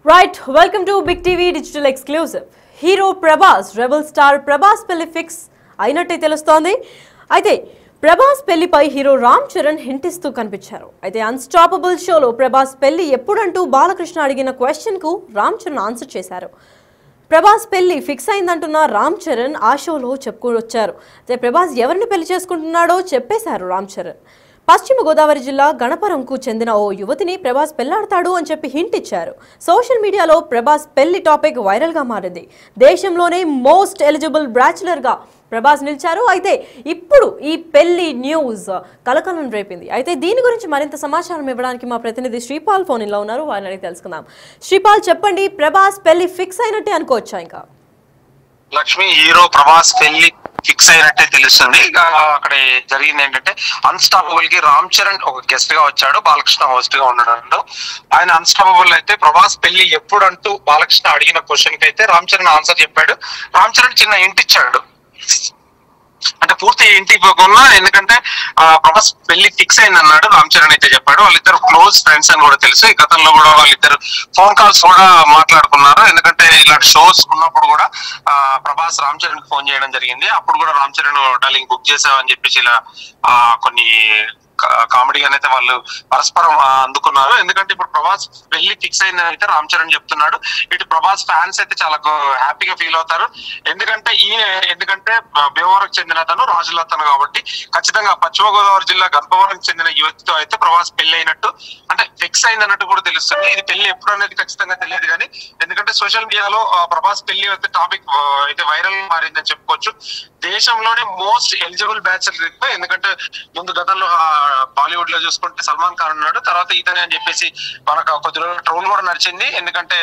Right, welcome to Big TV Digital Exclusive. Hero Prabhas, Rebel Star Prabhas pelli fix అయినట్టే తెలుస్తోంది. అయితే Prabhas పెళ్లిపై hero Ram Charan hint ఇస్తూ కనిపించారు. అయితే అన్స్టాపబుల్ షోలో ప్రభాస్ పెళ్లి ఎప్పుడంటూ బాలకృష్ణ అడిగిన క్వశ్చన్ కు రామ్ చరణ్ ఆన్సర్ చేశారు. ప్రభాస్ పెళ్లి ఫిక్స్ అయిందంటున్న రామ్ చరణ్ ఆ షోలో చెప్పుకొచ్చారు. అయితే ప్రభాస్ ఎవరిని పెళ్లి చేసుకుంటున్నాడో చెప్పేశారు రామ్ చరణ్. పశ్చిమ గోదావరి జిల్లా గణపరంకు చెందిన ఓ యువతిని ప్రభాస్ పెళ్లాడతాడు అని చెప్పి హింట్ ఇచ్చారు. సోషల్ మీడియాలో ప్రభాస్ పెళ్లి టాపిక్ వైరల్ గా మారింది. దేశంలోనే మోస్ట్ ఎలిజిబుల్ బ్యాచులర్ గా ప్రభాస్ నిలిచారు. అయితే ఇప్పుడు ఈ పెళ్లి న్యూస్ కలకలం రేపింది. అయితే దీని గురించి మరింత సమాచారం ఇవ్వడానికి మా ప్రతినిధి శ్రీపాల్ ఫోన్ లో ఉన్నారు. వారిని అడిగి తెలుసుకుందాం. శ్రీపాల్, చెప్పండి, ప్రభాస్ పెళ్లి ఫిక్స్ అయినట్టే అనుకోవచ్చా? ఇంకా లక్ష్మి, హీరో ప్రభాస్ పెళ్లి ఫిక్స్ అయినట్టే తెలుస్తుంది. అక్కడ జరిగింది ఏంటంటే, అన్స్టాపబుల్ కి రామ్ చరణ్ ఒక గెస్ట్ గా వచ్చాడు, బాలకృష్ణ హోస్ట్ గా ఉండడంలో. ఆయన అన్స్టాపబుల్ అయితే ప్రభాస్ పెళ్లి ఎప్పుడు అంటూ బాలకృష్ణ అడిగిన క్వశ్చన్ కి అయితే రామ్ చరణ్ ఆన్సర్ చెప్పాడు. రామ్ చరణ్ చిన్న హింట్ ఇచ్చాడు, అంటే పూర్తి ఇంటి ఇవ్వకుండా, ఎందుకంటే ప్రభాస్ పెళ్లి ఫిక్స్ అయింది అన్నాడు. రామ్ చరణ్ అయితే చెప్పాడు వాళ్ళిద్దరు క్లోజ్ ఫ్రెండ్స్ అని కూడా తెలుసు. ఈ గతంలో కూడా వాళ్ళిద్దరు ఫోన్ కాల్స్ కూడా మాట్లాడుకున్నారు. ఎందుకంటే ఇలాంటి షోస్ ఉన్నప్పుడు కూడా ప్రభాస్ రామ్ చరణ్ కి ఫోన్ చేయడం జరిగింది. అప్పుడు కూడా రామ్ చరణ్ డార్లింగ్ బుక్ చేసావని చెప్పేసి ఇలా కొన్ని కామెడీగా అయితే వాళ్ళు పరస్పరం అందుకున్నారు. ఎందుకంటే ఇప్పుడు ప్రభాస్ పెళ్లి ఫిక్స్ అయిందని అయితే రామ్ చరణ్ చెప్తున్నాడు. ఇటు ప్రభాస్ ఫ్యాన్స్ అయితే చాలా హ్యాపీగా ఫీల్ అవుతారు. ఎందుకంటే భీమవరం చెందిన అతను, రాజుల అతను కాబట్టి ఖచ్చితంగా పశ్చిమ గోదావరి జిల్లా గర్భవరం చెందిన యువతితో అయితే ప్రభాస్ పెళ్లి అయినట్టు, అంటే ఫిక్స్ అయిందన్నట్టు కూడా తెలుస్తుంది. ఇది పెళ్లి ఎప్పుడు అనేది ఖచ్చితంగా తెలియదు కానీ, ఎందుకంటే సోషల్ మీడియాలో ప్రభాస్ పెళ్లి అయితే టాపిక్ అయితే వైరల్ మారిందని చెప్పుకోవచ్చు. దేశంలోనే మోస్ట్ ఎలిజిబుల్ బ్యాచులర్. ఎందుకంటే ముందు గతంలో బాలీవుడ్ లో చూసుకుంటే సల్మాన్ ఖాన్ ఉన్నాడు, తర్వాత ఇతనే అని చెప్పేసి మనకు కొద్ది రోజులు ట్రోల్ కూడా నడిచింది. ఎందుకంటే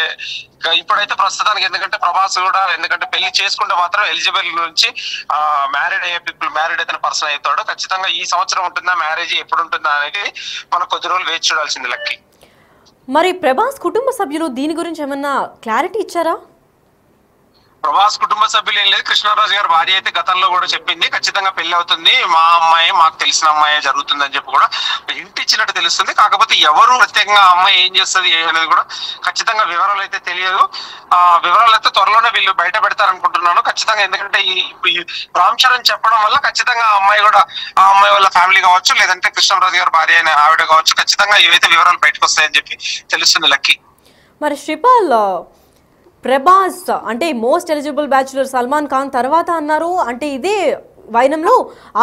ఇప్పుడైతే ప్రస్తుతానికి, ఎందుకంటే ప్రభాస్ కూడా ఎందుకంటే పెళ్లి చేసుకుంటే మాత్రం ఎలిజిబుల్ నుంచి మ్యారీడ్ అయ్యే మ్యారీడ్ అయితే పర్సన్ అవుతాడు. ఖచ్చితంగా ఈ సంవత్సరం ఉంటుందా మ్యారేజ్, ఎప్పుడు ఉంటుందా అనేది మనం కొద్ది రోజులు వేచి చూడాల్సింది లక్కి. మరి ప్రభాస్ కుటుంబ సభ్యులు దీని గురించి ఏమన్నా క్లారిటీ ఇచ్చారా? ప్రభాస్ కుటుంబ సభ్యులు ఏం లేదు. కృష్ణరాజు గారి భార్య అయితే గతంలో కూడా చెప్పింది ఖచ్చితంగా పెళ్లి అవుతుంది, మా అమ్మాయి, మాకు తెలిసిన అమ్మాయి జరుగుతుందని చెప్పి కూడా హింట్ ఇచ్చినట్టు తెలుస్తుంది. కాకపోతే ఎవరు ప్రత్యేకంగా అమ్మాయి ఏం చేస్తుంది అనేది కూడా ఖచ్చితంగా వివరాలు అయితే తెలియదు. వివరాలు అయితే త్వరలోనే వీళ్ళు బయట పెడతారనుకుంటున్నాను ఖచ్చితంగా. ఎందుకంటే ఈ రామ్ చరణ్ చెప్పడం వల్ల ఖచ్చితంగా ఆ అమ్మాయి కూడా, ఆ అమ్మాయి వాళ్ళ ఫ్యామిలీ కావచ్చు, లేదంటే కృష్ణరాజు గారి భార్య అయిన ఆవిడ కావచ్చు, ఖచ్చితంగా ఇవైతే వివరాలు బయటకు వస్తాయని చెప్పి తెలుస్తుంది లక్కీ. మరి శ్రీపాల్, ప్రభాస్ అంటే most eligible bachelor Salman Khan తర్వాత అన్నారు. అంటే ఇదే వైనంలో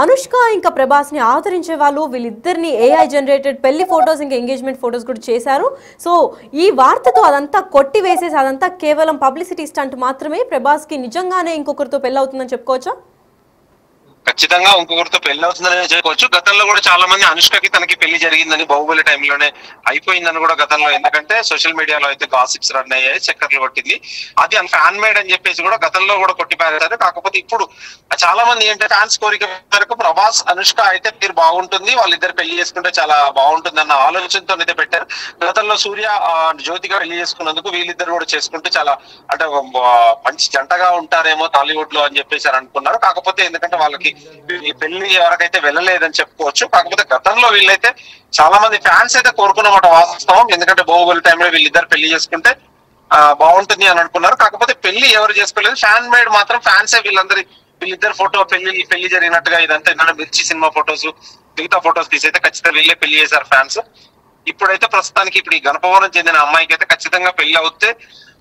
అనుష్క ఇంకా ప్రభాస్ ని ఆదరించే వాళ్ళు వీళ్ళిద్దరిని ఏఐ జనరేటెడ్ పెళ్లి ఫొటోస్ ఇంకా ఎంగేజ్మెంట్ ఫొటోస్ కూడా చేశారు. సో ఈ వార్తతో అదంతా కొట్టి వేసేసి అదంతా కేవలం పబ్లిసిటీ స్టంట్ మాత్రమే. ప్రభాస్ కి నిజంగానే ఇంకొకరితో పెళ్లి అవుతుందని చెప్పుకోవచ్చా? ఖచ్చితంగా ఇంకొకరితో పెళ్లి అవుతుందని చెప్పుకోవచ్చు. గతంలో కూడా చాలా మంది అనుష్కకి తనకి పెళ్లి జరిగిందని, బాహుబలి టైంలోనే అయిపోయిందని కూడా గతంలో, ఎందుకంటే సోషల్ మీడియాలో అయితే గాసిప్స్ రన్ అయ్యాయి, చక్కర్లు కొట్టింది. అది ఫ్యాన్ మేడ్ అని చెప్పేసి కూడా గతంలో కూడా కొట్టిపారేశారు. కాకపోతే ఇప్పుడు చాలా మంది ఏంటంటే ఫ్యాన్స్ కోరిక వరకు ప్రభాస్ అనుష్క అయితే తీరు బాగుంటుంది, వాళ్ళిద్దరు పెళ్లి చేసుకుంటే చాలా బాగుంటుంది అన్న ఆలోచనతో అయితే పెట్టారు. గతంలో సూర్య జ్యోతిగా పెళ్లి చేసుకున్నందుకు వీళ్ళిద్దరు కూడా చేసుకుంటే చాలా అంటే మంచి జంటగా ఉంటారేమో టాలీవుడ్ లో అని చెప్పేసి అనుకున్నారు. కాకపోతే ఎందుకంటే వాళ్ళకి ఈ పెళ్లి ఎవరికైతే వెళ్ళలేదని చెప్పుకోవచ్చు. కాకపోతే గతంలో వీళ్ళైతే చాలా మంది ఫ్యాన్స్ అయితే కోరుకున్నమాట వాస్తవం. ఎందుకంటే బాహుబలి టైంలో వీళ్ళిద్దరు పెళ్లి చేసుకుంటే బాగుంటుంది అని అనుకున్నారు. కాకపోతే పెళ్లి ఎవరు చేసుకోలేదు, ఫ్యాన్ మేడ్ మాత్రం ఫ్యాన్సే వీళ్ళిద్దరు ఫోటో పెళ్లి జరిగినట్టుగా ఇదంతా ఏంటంటే మిర్చి సినిమా ఫొటోస్, మిగతా ఫొటోస్ తీసి అయితే ఖచ్చితంగా వీళ్ళే పెళ్లి చేశారు ఫ్యాన్స్. ఇప్పుడైతే ప్రస్తుతానికి ఇప్పుడు ఈ గణపవరం చెందిన అమ్మాయికి అయితే ఖచ్చితంగా పెళ్లి అవుతే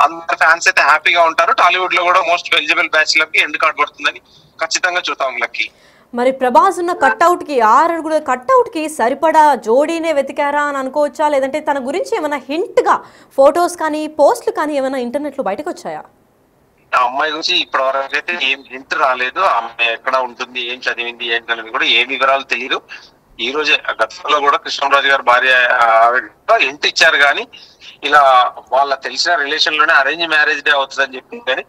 అందరు ఫ్యాన్స్ అయితే హ్యాపీగా ఉంటారు. టాలీవుడ్ లో కూడా మోస్ట్ ఎలిజిబుల్ బ్యాచులర్ కి ఎండ్ కార్డ్ పడుతుందని ఖచ్చితంగా చూద్దాం లక్కీ. మరి ప్రభాస్ ఉన్న కట్అవుట్ కి, 6 అడుగుల కట్అవుట్ కి సరిపడా జోడీనే వెతికారా అని అనుకోవచ్చా? లేదంటే తన గురించి ఏమైనా హింట్ గా ఫొటోస్ కానీ పోస్టులు కానీ ఏమైనా ఇంటర్నెట్ లో బయటకు వచ్చాయా? ఆ అమ్మాయి గురించి ఇప్పటి వరకు అయితే ఏం హింట్ రాలేదు. ఆ అమ్మాయి ఎక్కడ ఉంటుంది, ఏం చదివింది, ఏంటనేది కూడా ఏ వివరాలు తెలియదు. ఈ రోజే గతంలో కూడా కృష్ణరాజు గారి భార్య హింట్ ఇచ్చారు కానీ, ఇలా వాళ్ళ తెలిసిన రిలేషన్ లోనే అరేంజ్ మ్యారేజ్ డే అవుతుందని చెప్పింది కానీ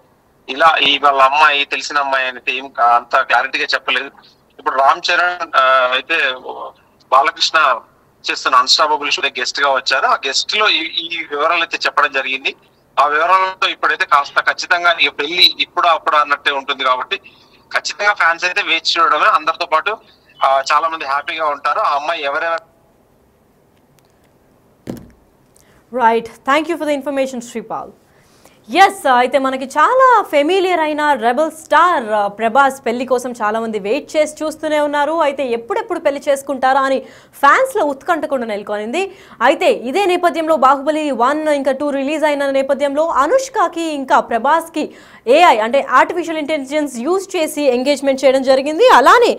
ఇలా వాళ్ళ అమ్మాయి తెలిసిన అమ్మాయి అనేది ఏం అంత క్లారిటీగా చెప్పలేదు. ఇప్పుడు రామ్ చరణ్ అయితే బాలకృష్ణ చేస్తున్న అన్స్టాపబుల్ షో గెస్ట్ గా వచ్చారు. ఆ గెస్ట్ లో ఈ వివరాలు అయితే చెప్పడం జరిగింది. ఆ వివరాలతో ఇప్పుడైతే కాస్త ఖచ్చితంగా ఇక పెళ్లి ఇప్పుడు అప్పుడు అన్నట్టే ఉంటుంది కాబట్టి ఖచ్చితంగా ఫ్యాన్స్ అయితే వేచి చూడడమే. అందరితో పాటు చాలా మంది హ్యాపీగా ఉంటారు. ఆ అమ్మాయి ఎవరెవరు right, thank you for the information Sripal. Yes, అయితే మనకి చాలా ఫెమిలియర్ అయిన రెబల్ స్టార్ ప్రభాస్ పెళ్లి కోసం చాలా మంది వెయిట్ చేసి చూస్తూనే ఉన్నారు. అయితే ఎప్పుడెప్పుడు పెళ్లి చేసుకుంటారా అని ఫ్యాన్స్లో ఉత్కంఠ కూడా నెలకొనింది. అయితే ఇదే నేపథ్యంలో బాహుబలి 1 ఇంకా 2 రిలీజ్ అయిన నేపథ్యంలో అనుష్కకి ఇంకా ప్రభాస్కి AI అంటే ఆర్టిఫిషియల్ ఇంటెలిజెన్స్ యూజ్ చేసి ఎంగేజ్మెంట్ చేయడం జరిగింది. అలానే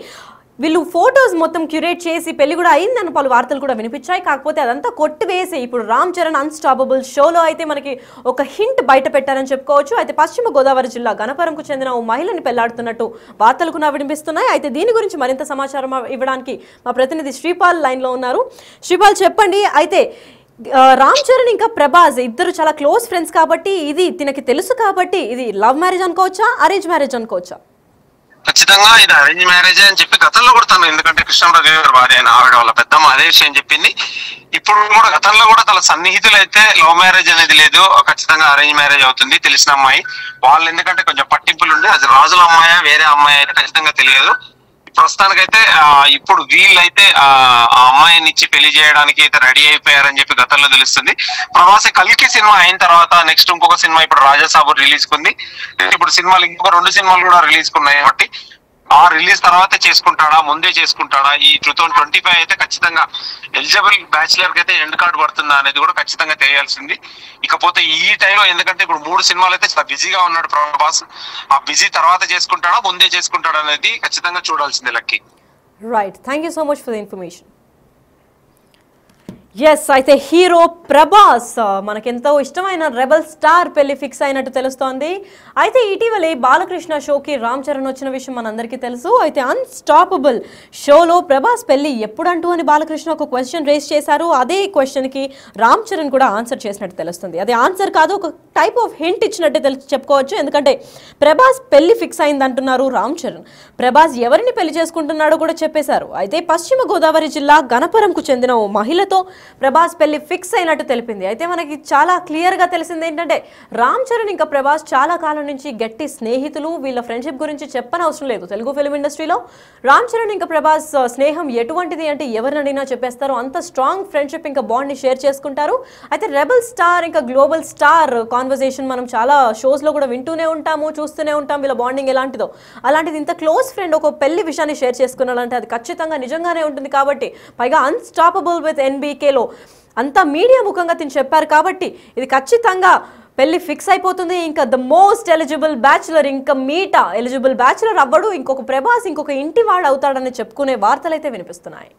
వీళ్ళు ఫొటోస్ మొత్తం క్యూరేట్ చేసి పెళ్లి కూడా అయిందని పలు వార్తలు కూడా వినిపించాయి. కాకపోతే అదంతా కొట్టివేసి ఇప్పుడు రామ్ చరణ్ అన్స్టాపబుల్ షోలో అయితే మనకి ఒక హింట్ బయట పెట్టారని చెప్పుకోవచ్చు. అయితే పశ్చిమ గోదావరి జిల్లా గణపరంకు చెందిన ఓ మహిళని పెళ్లాడుతున్నట్టు వార్తలు కూడా వినిపిస్తున్నాయి. అయితే దీని గురించి మరింత సమాచారం ఇవ్వడానికి మా ప్రతినిధి శ్రీపాల్ లైన్లో ఉన్నారు. శ్రీపాల్, చెప్పండి. అయితే రామ్ చరణ్ ఇంకా ప్రభాస్ ఇద్దరు చాలా క్లోజ్ ఫ్రెండ్స్ కాబట్టి ఇది తినకి తెలుసు కాబట్టి ఇది లవ్ మ్యారేజ్ అనుకోవచ్చా, అరేంజ్ మ్యారేజ్ అనుకోవచ్చా? ఖచ్చితంగా ఇది అరేంజ్ మ్యారేజ్ అని చెప్పి గతంలో కూడా తను, ఎందుకంటే కృష్ణరాజు గారి భార్య అయిన ఆవిడ వాళ్ళ పెద్దమ్మ అదే విషయం చెప్పింది. ఇప్పుడు కూడా గతంలో కూడా తన సన్నిహితులు అయితే లవ్ మ్యారేజ్ అనేది లేదు, ఖచ్చితంగా అరేంజ్ మ్యారేజ్ అవుతుంది. తెలిసిన అమ్మాయి వాళ్ళు, ఎందుకంటే కొంచెం పట్టింపులు ఉండి అది రాజుల అమ్మాయి వేరే అమ్మాయి అయితే ఖచ్చితంగా తెలియదు. ప్రస్తుతానికైతే ఇప్పుడు వీళ్ళైతే ఆ అమ్మాయిని ఇచ్చి పెళ్లి చేయడానికి అయితే రెడీ అయిపోయారని చెప్పి గతంలో తెలుస్తుంది. ప్రభాస్ కల్కి సినిమా అయిన తర్వాత నెక్స్ట్ ఇంకొక సినిమా ఇప్పుడు రాజాసాబు రిలీజ్ కుంది. ఇప్పుడు సినిమాలు ఇంకొక 2 సినిమాలు కూడా రిలీజ్ కున్నాయి కాబట్టి ఆ రిలీజ్ తర్వాత చేసుకుంటాడా ముందే చేసుకుంటాడా, ఈ 2025 అయితే ఖచ్చితంగా ఎలిజిబుల్ బ్యాచిలర్ కి అయితే ఎండ్ కార్డు పడుతుందా అనేది కూడా ఖచ్చితంగా తెలియాల్సింది. ఇకపోతే ఈ టైంలో, ఎందుకంటే ఇప్పుడు 3 సినిమాలు అయితే చాలా బిజీగా ఉన్నాడు ప్రభాస్, ఆ బిజీ తర్వాత చేసుకుంటాడా ముందే చేసుకుంటాడా అనేది ఖచ్చితంగా చూడాల్సిందే Lucky. Right, thank you so much for the information. Yes, అయితే హీరో ప్రభాస్ మనకెంతో ఇష్టమైన రెబల్ స్టార్ పెళ్లి ఫిక్స్ అయినట్టు తెలుస్తోంది. అయితే ఇటీవలే బాలకృష్ణ షోకి రామ్ చరణ్ వచ్చిన విషయం మనందరికీ తెలుసు. అయితే అన్స్టాపబుల్ షోలో ప్రభాస్ పెళ్లి ఎప్పుడంటూ అని బాలకృష్ణ ఒక క్వశ్చన్ రేస్ చేశారు. అదే క్వశ్చన్కి రామ్ చరణ్ కూడా ఆన్సర్ చేసినట్టు తెలుస్తుంది. అదే ఆన్సర్ కాదు, ఒక టైప్ ఆఫ్ హింట్ ఇచ్చినట్టే చెప్పుకోవచ్చు. ఎందుకంటే ప్రభాస్ పెళ్లి ఫిక్స్ అయింది అంటున్నారు రామ్ చరణ్. ప్రభాస్ ఎవరిని పెళ్లి చేసుకుంటున్నాడో కూడా చెప్పేశారు. అయితే పశ్చిమ గోదావరి జిల్లా గణపరంకు చెందిన ఓ మహిళతో ప్రభాస్ పెళ్లి ఫిక్స్ అయినట్టు తెలిపింది. అయితే మనకి చాలా క్లియర్గా తెలిసింది ఏంటంటే రామ్ చరణ్ ఇంకా ప్రభాస్ చాలా కాలం నుంచి గట్టి స్నేహితులు. వీళ్ళ ఫ్రెండ్షిప్ గురించి చెప్పనవసరం లేదు. తెలుగు ఫిల్మ్ ఇండస్ట్రీలో రామ్ చరణ్ ఇంకా ప్రభాస్ స్నేహం ఎటువంటిది అంటే ఎవరిని అడిగినా చెప్పేస్తారు. అంత స్ట్రాంగ్ ఫ్రెండ్షిప్ ఇంకా బాండ్ని షేర్ చేసుకుంటారు. అయితే రెబల్ స్టార్ ఇంకా గ్లోబల్ స్టార్ కాన్వర్సేషన్ మనం చాలా షోస్లో కూడా వింటూనే ఉంటాము, చూస్తూనే ఉంటాం వీళ్ళ బాండింగ్ ఎలాంటిదో. అలాంటిది ఇంత క్లోజ్ ఫ్రెండ్ ఒక పెళ్లి విషయాన్ని షేర్ చేసుకున్నారంటే అది ఖచ్చితంగా నిజంగానే ఉంటుంది. కాబట్టి పైగా అన్స్టాపబుల్ విత్ NBKలో అంతా మీడియా ముఖంగా తిని చెప్పారు కాబట్టి ఇది ఖచ్చితంగా పెళ్లి ఫిక్స్ అయిపోతుంది. ఇంకా ద మోస్ట్ ఎలిజిబుల్ బ్యాచులర్, ఇంకా మీటా ఎలిజిబుల్ బ్యాచులర్ అవ్వడు, ఇంకొక ప్రభాస్ ఇంకొక ఇంటి వాడు అవుతాడని చెప్పుకునే వార్తలు అయితే వినిపిస్తున్నాయి.